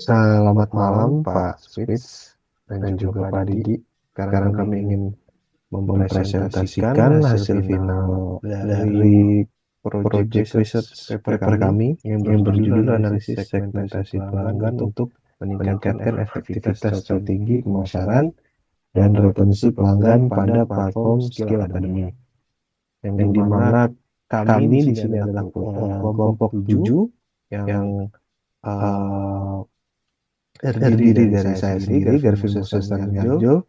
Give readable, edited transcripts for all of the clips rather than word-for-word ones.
Selamat malam Pak Spitz dan juga Pak Didi. Sekarang kami ingin mempresentasikan hasil final dari project research paper kami yang berjudul analisis segmentasi pelanggan untuk meningkatkan efektivitas strategi pemasaran dan retensi pelanggan pada platform Skill Academy. Yang dimana kami di sini adalah kelompok 7 yang eh, terdiri dari saya sendiri, Garvin Musa Starmiarjo,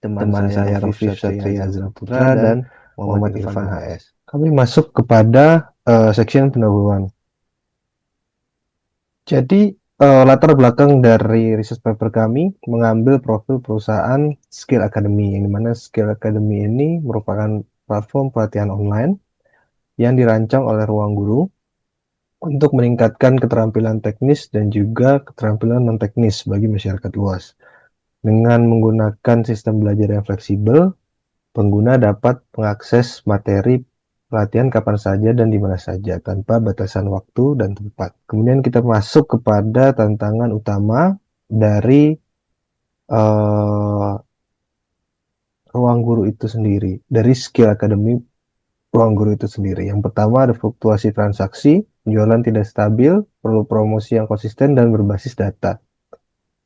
teman saya Rafif Satria Azra Putra, dan Muhammad Irfan HS. Kami masuk kepada section pendahuluan. Jadi, latar belakang dari research paper kami mengambil profil perusahaan Skill Academy, yang dimana Skill Academy ini merupakan platform pelatihan online yang dirancang oleh Ruang Guru untuk meningkatkan keterampilan teknis dan juga keterampilan non-teknis bagi masyarakat luas. Dengan menggunakan sistem belajar yang fleksibel, pengguna dapat mengakses materi pelatihan kapan saja dan di mana saja tanpa batasan waktu dan tempat. Kemudian kita masuk kepada tantangan utama dari uh, ruang guru itu sendiri, dari Skill Academy ruang guru itu sendiri. Yang pertama ada fluktuasi transaksi, penjualan tidak stabil, perlu promosi yang konsisten dan berbasis data.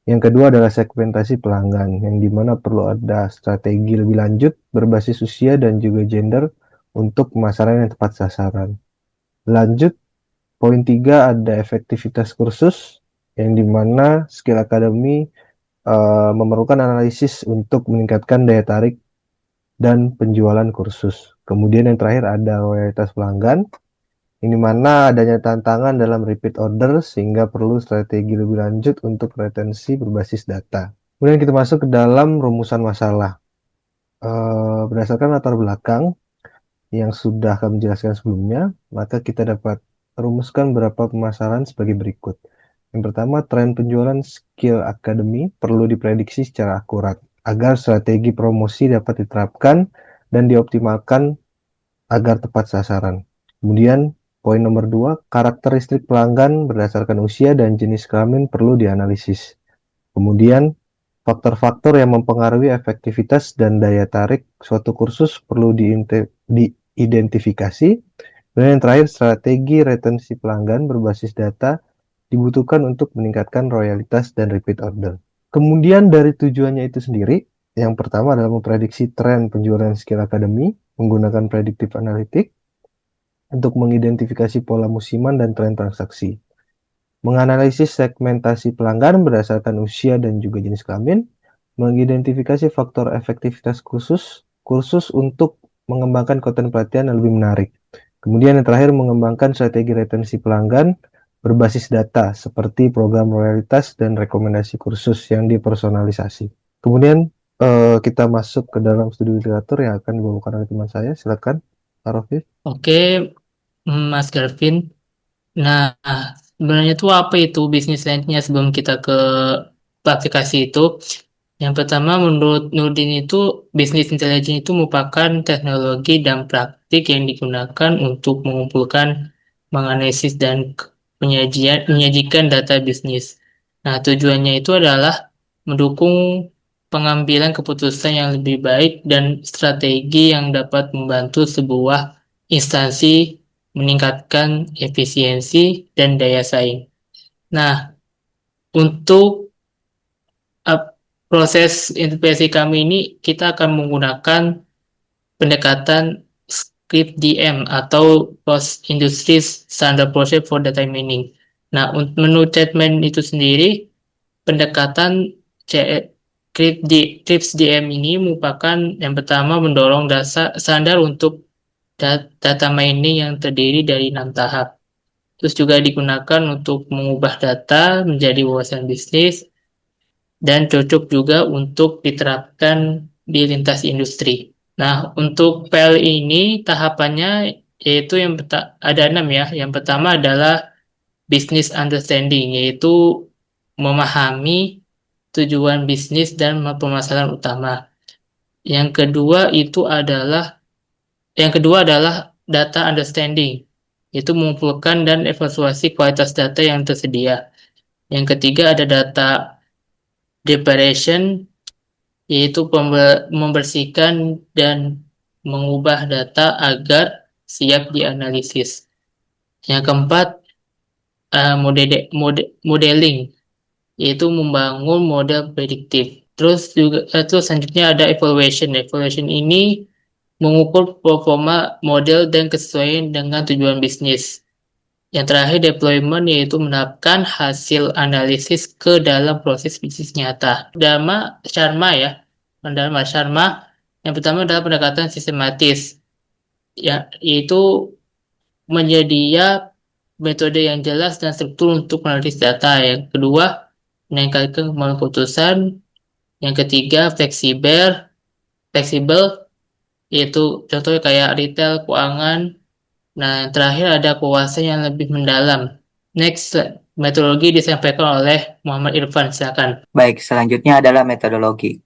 Yang kedua adalah segmentasi pelanggan, yang dimana perlu ada strategi lebih lanjut berbasis usia dan juga gender untuk pemasaran yang tepat sasaran. Lanjut, poin 3 ada efektivitas kursus, yang dimana Skill Academy memerlukan analisis untuk meningkatkan daya tarik dan penjualan kursus. Kemudian yang terakhir ada loyalitas pelanggan, yang dimana adanya tantangan dalam repeat order sehingga perlu strategi lebih lanjut untuk retensi berbasis data. Kemudian kita masuk ke dalam rumusan masalah. Berdasarkan latar belakang yang sudah kami jelaskan sebelumnya, maka kita dapat rumuskan beberapa permasalahan sebagai berikut. Yang pertama, tren penjualan Skill Academy perlu diprediksi secara akurat agar strategi promosi dapat diterapkan dan dioptimalkan agar tepat sasaran. Kemudian, poin nomor 2, karakteristik pelanggan berdasarkan usia dan jenis kelamin perlu dianalisis. Kemudian, faktor-faktor yang mempengaruhi efektivitas dan daya tarik suatu kursus perlu diidentifikasi. Dan yang terakhir, strategi retensi pelanggan berbasis data dibutuhkan untuk meningkatkan loyalitas dan repeat order. Kemudian dari tujuannya itu sendiri, yang pertama adalah memprediksi tren penjualan Skill Academy menggunakan predictive analytics untuk mengidentifikasi pola musiman dan tren transaksi. Menganalisis segmentasi pelanggan berdasarkan usia dan juga jenis kelamin, mengidentifikasi faktor efektivitas kursus untuk mengembangkan konten pelatihan yang lebih menarik. Kemudian yang terakhir, mengembangkan strategi retensi pelanggan berbasis data seperti program loyalitas dan rekomendasi kursus yang dipersonalisasi. Kemudian kita masuk ke dalam studi literatur yang akan dibawakan oleh teman saya. Silakan, Pak Rofif. Oke, Mas Galvin. Nah, sebenarnya itu apa itu bisnis lainnya sebelum kita ke aplikasi itu? Yang pertama, menurut Nurdin itu bisnis intelijen itu merupakan teknologi dan praktik yang digunakan untuk mengumpulkan, menganalisis dan menyajikan data bisnis. Nah, tujuannya itu adalah mendukung pengambilan keputusan yang lebih baik dan strategi yang dapat membantu sebuah instansi meningkatkan efisiensi dan daya saing. Nah, untuk uh, proses interpretasi kami ini kita akan menggunakan pendekatan script DM atau Post Industry Standard Process for Data Mining. Nah, menurut statement itu sendiri, pendekatan Script DM ini merupakan yang pertama mendorong dasar standar untuk data mining yang terdiri dari 6 tahap. Terus juga digunakan untuk mengubah data menjadi wawasan bisnis dan cocok juga untuk diterapkan di lintas industri. Nah, untuk PL ini tahapannya yaitu ada 6 ya. Yang pertama adalah business understanding, yaitu memahami tujuan bisnis dan permasalahan utama. Yang kedua adalah data understanding, yaitu mengumpulkan dan evaluasi kualitas data yang tersedia. Yang ketiga ada data preparation, yaitu membersihkan dan mengubah data agar siap dianalisis. Yang keempat, modeling, yaitu membangun model prediktif. Terus selanjutnya ada evaluation. Evaluation ini mengukur performa model dan kesesuaian dengan tujuan bisnis. Yang terakhir, deployment, yaitu menerapkan hasil analisis ke dalam proses bisnis nyata. Dharma Sharma, yang pertama adalah pendekatan sistematis, ya, yaitu menyedia metode yang jelas dan struktur untuk menganalisis data. Yang kedua, meningkatkan kemampuan keputusan. Yang ketiga, fleksibel, yaitu contohnya kayak retail, keuangan. Nah, yang terakhir ada kewawasan yang lebih mendalam. Next, metodologi disampaikan oleh Muhammad Irfan. Silakan. Baik, selanjutnya adalah metodologi.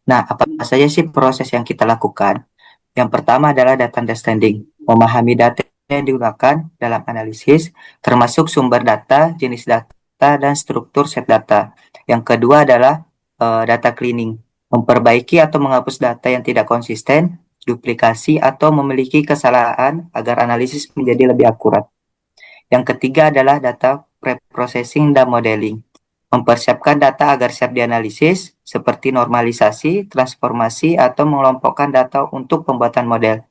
Nah, apa saja sih proses yang kita lakukan? Yang pertama adalah data understanding, memahami data yang digunakan dalam analisis, termasuk sumber data, jenis data, dan struktur set data. Yang kedua adalah data cleaning, memperbaiki atau menghapus data yang tidak konsisten, duplikasi, atau memiliki kesalahan agar analisis menjadi lebih akurat. Yang ketiga adalah data preprocessing dan modeling, mempersiapkan data agar siap dianalisis, seperti normalisasi, transformasi, atau mengelompokkan data untuk pembuatan model.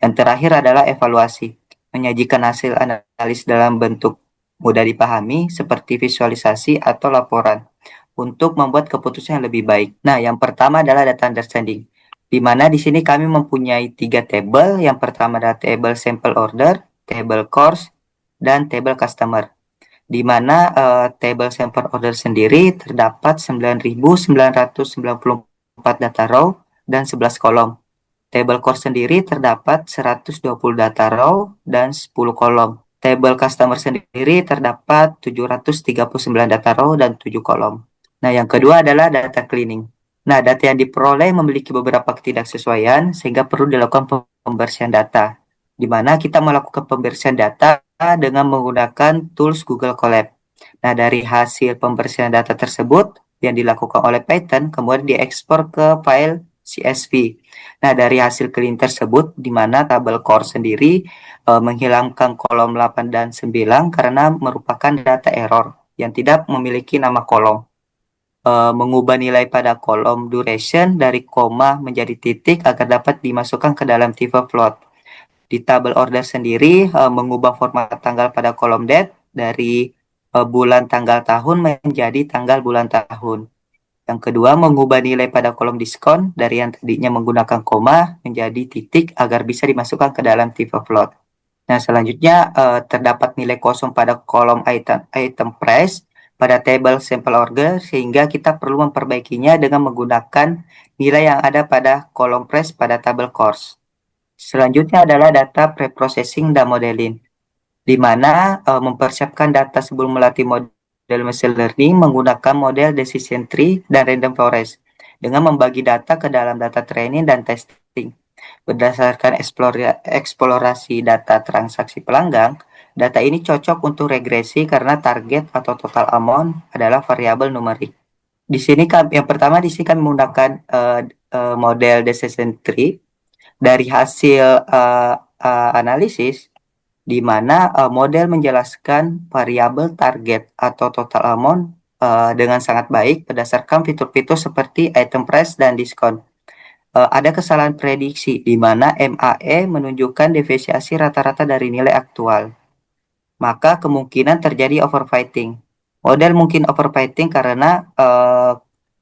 Yang terakhir adalah evaluasi, menyajikan hasil analis dalam bentuk mudah dipahami, seperti visualisasi atau laporan, untuk membuat keputusan yang lebih baik. Nah, yang pertama adalah data understanding, di mana di sini kami mempunyai 3 table. Yang pertama adalah table sample order, table cost, dan table customer, di mana table sample order sendiri terdapat 9.994 data row dan 11 kolom. Table cost sendiri terdapat 120 data row dan 10 kolom. Table customer sendiri terdapat 739 data row dan 7 kolom. Nah, yang kedua adalah data cleaning. Nah, data yang diperoleh memiliki beberapa ketidaksesuaian sehingga perlu dilakukan pembersihan data, di mana kita melakukan pembersihan data dengan menggunakan tools Google Colab. Nah, dari hasil pembersihan data tersebut yang dilakukan oleh Python, kemudian diekspor ke file CSV. Nah, dari hasil clean tersebut, di mana tabel core sendiri menghilangkan kolom 8 dan 9 karena merupakan data error yang tidak memiliki nama kolom. Mengubah nilai pada kolom duration dari koma menjadi titik agar dapat dimasukkan ke dalam tipe float. Di tabel order sendiri mengubah format tanggal pada kolom date dari bulan tanggal tahun menjadi tanggal bulan tahun. Yang kedua, mengubah nilai pada kolom diskon dari yang tadinya menggunakan koma menjadi titik agar bisa dimasukkan ke dalam tipe float. Nah, selanjutnya terdapat nilai kosong pada kolom item price pada table sample order, sehingga kita perlu memperbaikinya dengan menggunakan nilai yang ada pada kolom price pada tabel cost. Selanjutnya adalah data preprocessing dan modeling, di mana mempersiapkan data sebelum melatih model machine learning menggunakan model decision tree dan random forest, dengan membagi data ke dalam data training dan testing. Berdasarkan eksplorasi data transaksi pelanggan, data ini cocok untuk regresi karena target atau total amount adalah variabel numerik. Di sini yang pertama di sini kami menggunakan model decision tree. Dari hasil analisis, di mana model menjelaskan variabel target atau total amount dengan sangat baik berdasarkan fitur-fitur seperti item price dan diskon. Ada kesalahan prediksi, di mana MAE menunjukkan deviasi rata-rata dari nilai aktual. Maka kemungkinan terjadi overfitting. Model mungkin overfitting karena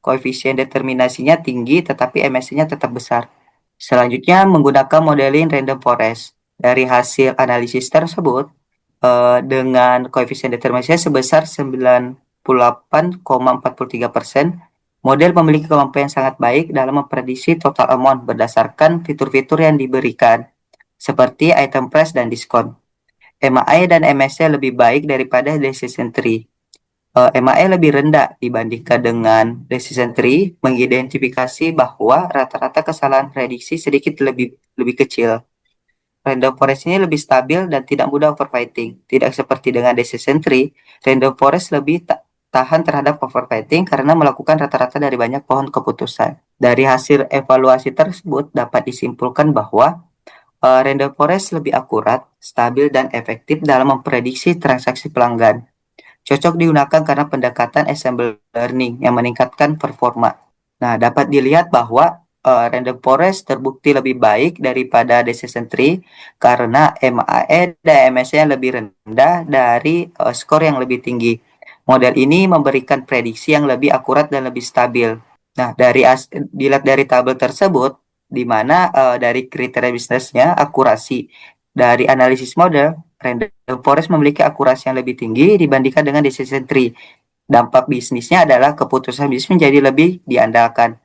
koefisien determinasinya tinggi tetapi MSI-nya tetap besar. Selanjutnya, menggunakan modeling random forest. Dari hasil analisis tersebut, dengan koefisien determinasi sebesar 98,43%, model memiliki kemampuan yang sangat baik dalam memprediksi total amount berdasarkan fitur-fitur yang diberikan, seperti item price dan diskon. MAE dan MSC lebih baik daripada decision tree. MAE lebih rendah dibandingkan dengan decision tree, mengidentifikasi bahwa rata-rata kesalahan prediksi sedikit lebih kecil. Random forest ini lebih stabil dan tidak mudah overfitting. Tidak seperti dengan decision tree, random forest lebih tahan terhadap overfitting karena melakukan rata-rata dari banyak pohon keputusan. Dari hasil evaluasi tersebut dapat disimpulkan bahwa Random Forest lebih akurat, stabil, dan efektif dalam memprediksi transaksi pelanggan. Cocok digunakan karena pendekatan ensemble learning yang meningkatkan performa. Nah, dapat dilihat bahwa Random Forest terbukti lebih baik daripada Decision Tree karena MAE dan MSE lebih rendah dari skor yang lebih tinggi. Model ini memberikan prediksi yang lebih akurat dan lebih stabil. Nah, dilihat dari tabel tersebut, di mana dari kriteria bisnisnya akurasi dari analisis model, Random Forest memiliki akurasi yang lebih tinggi dibandingkan dengan decision tree. Dampak bisnisnya adalah keputusan bisnis menjadi lebih diandalkan.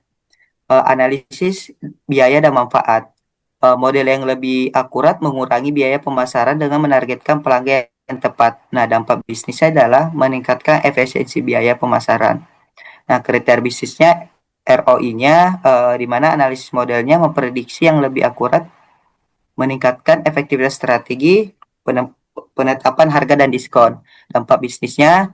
Analisis biaya dan manfaat. Model yang lebih akurat mengurangi biaya pemasaran dengan menargetkan pelanggan yang tepat. Nah, dampak bisnisnya adalah meningkatkan efisiensi biaya pemasaran. Nah, kriteria bisnisnya ROI-nya, di mana analisis modelnya memprediksi yang lebih akurat, meningkatkan efektivitas strategi, penetapan harga dan diskon. Dampak bisnisnya,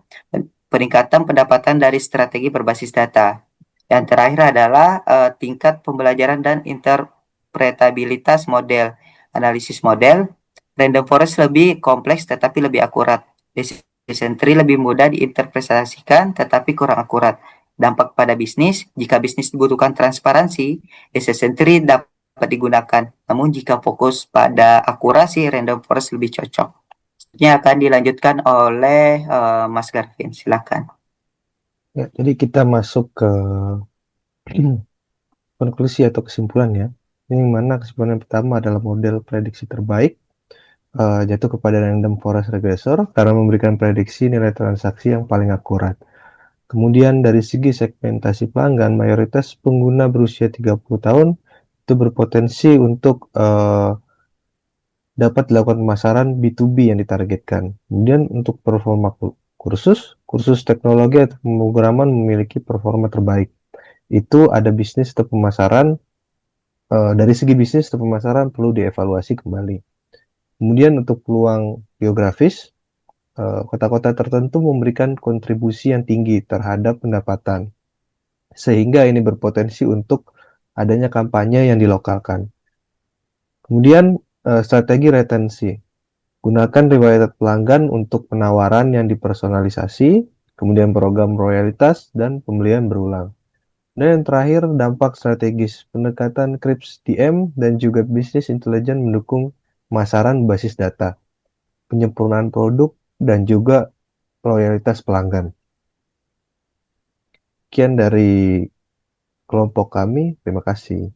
peningkatan pendapatan dari strategi berbasis data. Yang terakhir adalah tingkat pembelajaran dan interpretabilitas model. Analisis model, Random Forest lebih kompleks tetapi lebih akurat. Decision tree lebih mudah diinterpretasikan tetapi kurang akurat. Dampak pada bisnis, jika bisnis dibutuhkan transparansi, decision tree dapat digunakan. Namun jika fokus pada akurasi, Random Forest lebih cocok. Ini akan dilanjutkan oleh Mas Garvin. Silakan. Ya, jadi kita masuk ke konklusi atau kesimpulan ya. Ini mana kesimpulan yang pertama adalah model prediksi terbaik jatuh kepada random forest regressor karena memberikan prediksi nilai transaksi yang paling akurat. Kemudian dari segi segmentasi pelanggan, mayoritas pengguna berusia 30 tahun itu berpotensi untuk dapat dilakukan pemasaran B2B yang ditargetkan. Kemudian untuk performa kursus teknologi atau pemrograman memiliki performa terbaik. Itu ada bisnis atau pemasaran, dari segi bisnis atau pemasaran perlu dievaluasi kembali. Kemudian untuk peluang geografis, kota-kota tertentu memberikan kontribusi yang tinggi terhadap pendapatan, sehingga ini berpotensi untuk adanya kampanye yang dilokalkan. Kemudian strategi retensi. Gunakan riwayat pelanggan untuk penawaran yang dipersonalisasi, kemudian program royalitas, dan pembelian berulang. Dan yang terakhir, dampak strategis. Pendekatan Krips DM dan juga bisnis intelijen mendukung pemasaran basis data, penyempurnaan produk, dan juga loyalitas pelanggan. Sekian dari kelompok kami, terima kasih.